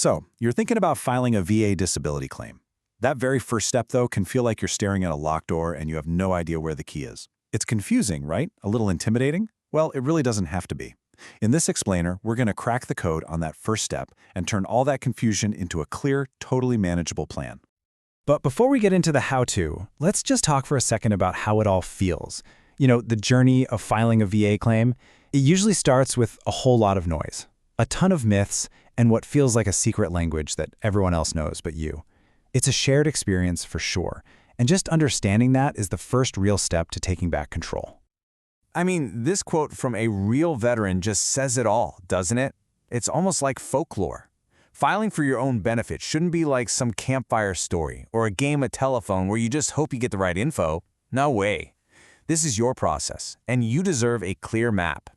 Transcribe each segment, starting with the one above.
So, you're thinking about filing a VA disability claim. That very first step, though, can feel like you're staring at a locked door and you have no idea where the key is. It's confusing, right? A little intimidating? Well, it really doesn't have to be. In this explainer, we're going to crack the code on that first step and turn all that confusion into a clear, totally manageable plan. But before we get into the how-to, let's just talk for a second about how it all feels. You know, the journey of filing a VA claim, it usually starts with a whole lot of noise, a ton of myths, and what feels like a secret language that everyone else knows but you. It's a shared experience for sure, and just understanding that is the first real step to taking back control. I mean, this quote from a real veteran just says it all, doesn't it? It's almost like folklore. Filing for your own benefit shouldn't be like some campfire story or a game of telephone where you just hope you get the right info. No way. This is your process, and you deserve a clear map.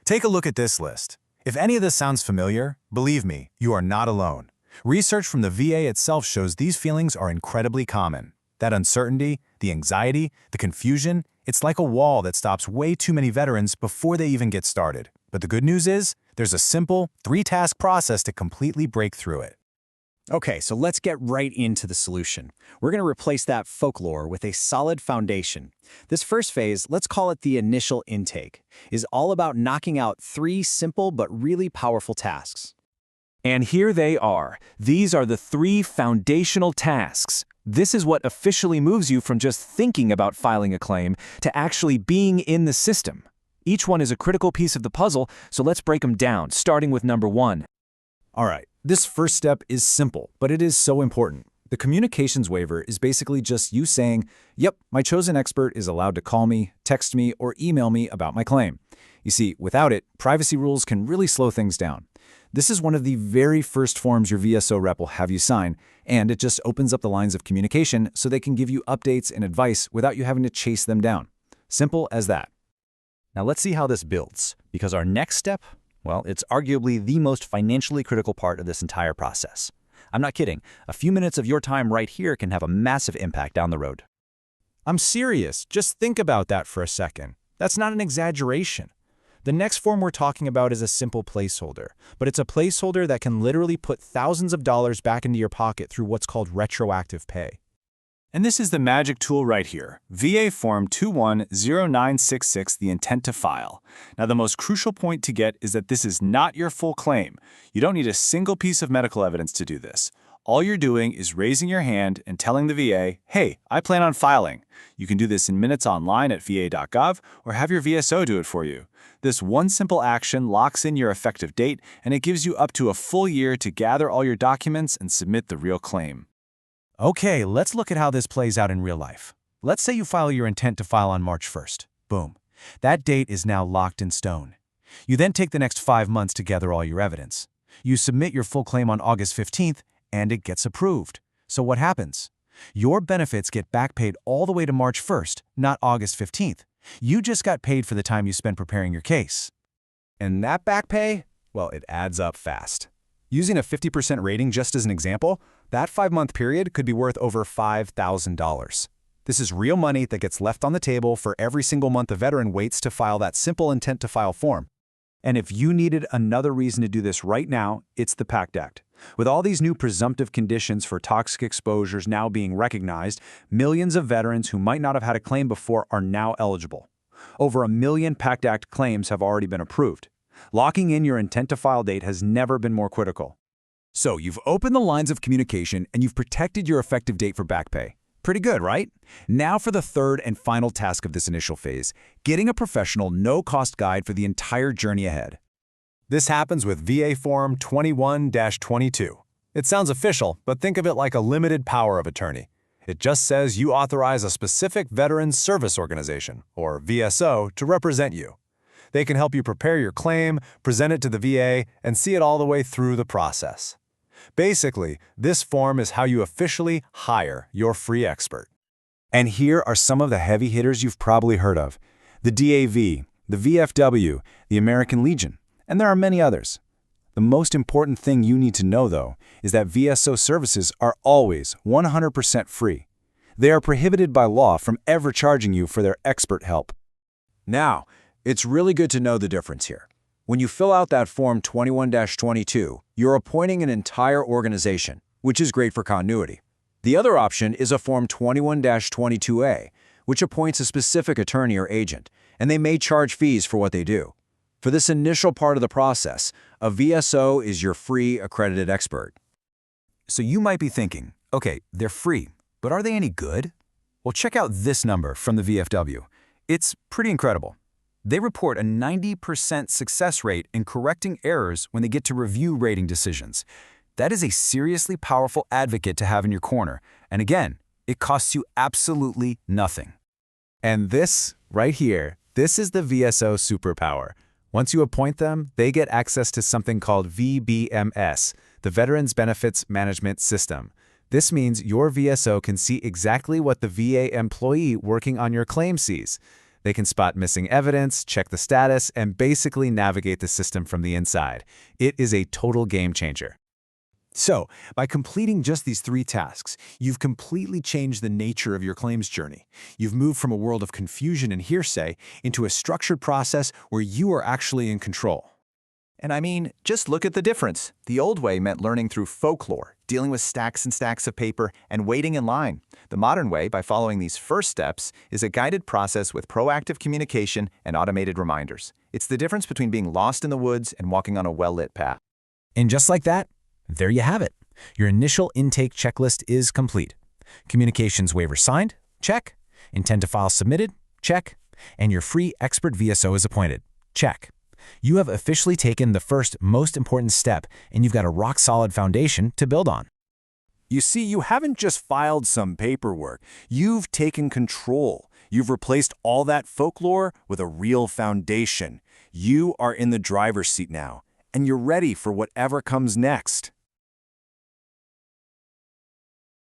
Take a look at this list. If any of this sounds familiar, believe me, you are not alone. Research from the VA itself shows these feelings are incredibly common. That uncertainty, the anxiety, the confusion, it's like a wall that stops way too many veterans before they even get started. But the good news is, there's a simple, 3-task process to completely break through it. Okay, so let's get right into the solution. We're going to replace that folklore with a solid foundation. This first phase, let's call it the initial intake, is all about knocking out 3 simple but really powerful tasks. And here they are. These are the 3 foundational tasks. This is what officially moves you from just thinking about filing a claim to actually being in the system. Each one is a critical piece of the puzzle, so let's break them down, starting with number 1. All right, this first step is simple, but it is so important. The communications waiver is basically just you saying, yep, my chosen expert is allowed to call me, text me, or email me about my claim. You see, without it, privacy rules can really slow things down. This is one of the very first forms your VSO rep will have you sign, and it just opens up the lines of communication so they can give you updates and advice without you having to chase them down. Simple as that. Now let's see how this builds, because our next step, well, it's arguably the most financially critical part of this entire process. I'm not kidding. A few minutes of your time right here can have a massive impact down the road. I'm serious. Just think about that for a second. That's not an exaggeration. The next form we're talking about is a simple placeholder, but it's a placeholder that can literally put thousands of dollars back into your pocket through what's called retroactive pay. And this is the magic tool right here, VA Form 210966, the intent to file. Now, the most crucial point to get is that this is not your full claim. You don't need a single piece of medical evidence to do this. All you're doing is raising your hand and telling the VA, hey, I plan on filing. You can do this in minutes online at va.gov or have your VSO do it for you. This one simple action locks in your effective date, and it gives you up to a full year to gather all your documents and submit the real claim. Okay, let's look at how this plays out in real life. Let's say you file your intent to file on March 1st. Boom. That date is now locked in stone. You then take the next 5 months to gather all your evidence. You submit your full claim on August 15th, and it gets approved. So what happens? Your benefits get back paid all the way to March 1st, not August 15th. You just got paid for the time you spent preparing your case. And that back pay? Well, it adds up fast. Using a 50% rating just as an example, that 5-month period could be worth over $5,000. This is real money that gets left on the table for every single month a veteran waits to file that simple intent to file form. And if you needed another reason to do this right now, it's the PACT Act. With all these new presumptive conditions for toxic exposures now being recognized, millions of veterans who might not have had a claim before are now eligible. Over 1 million PACT Act claims have already been approved. Locking in your intent to file date has never been more critical. So you've opened the lines of communication and you've protected your effective date for back pay. Pretty good, right? Now for the third and final task of this initial phase, getting a professional no-cost guide for the entire journey ahead. This happens with VA Form 21-22. It sounds official, but think of it like a limited power of attorney. It just says you authorize a specific Veterans Service Organization, or VSO, to represent you. They can help you prepare your claim, present it to the VA, and see it all the way through the process. Basically, this form is how you officially hire your free expert. And here are some of the heavy hitters you've probably heard of: the DAV, the VFW, the American Legion, and there are many others. The most important thing you need to know, though, is that VSO services are always 100% free. They are prohibited by law from ever charging you for their expert help. Now, it's really good to know the difference here. When you fill out that Form 21-22, you're appointing an entire organization, which is great for continuity. The other option is a Form 21-22A, which appoints a specific attorney or agent, and they may charge fees for what they do. For this initial part of the process, a VSO is your free accredited expert. So you might be thinking, okay, they're free, but are they any good? Well, check out this number from the VFW. It's pretty incredible. They report a 90% success rate in correcting errors when they get to review rating decisions. That is a seriously powerful advocate to have in your corner. And again, it costs you absolutely nothing. And this, right here, this is the VSO superpower. Once you appoint them, they get access to something called VBMS, the Veterans Benefits Management System. This means your VSO can see exactly what the VA employee working on your claim sees. They can spot missing evidence, check the status, and basically navigate the system from the inside. It is a total game changer. So, by completing just these 3 tasks, you've completely changed the nature of your claims journey. You've moved from a world of confusion and hearsay into a structured process where you are actually in control. And I mean, just look at the difference. The old way meant learning through folklore, dealing with stacks and stacks of paper, and waiting in line. The modern way, by following these first steps, is a guided process with proactive communication and automated reminders. It's the difference between being lost in the woods and walking on a well-lit path. And just like that, there you have it. Your initial intake checklist is complete. Communications waiver signed? Check. Intent to file submitted? Check. And your free expert VSO is appointed? Check. You have officially taken the first, most important step, and you've got a rock-solid foundation to build on. You see, you haven't just filed some paperwork. You've taken control. You've replaced all that folklore with a real foundation. You are in the driver's seat now, and you're ready for whatever comes next.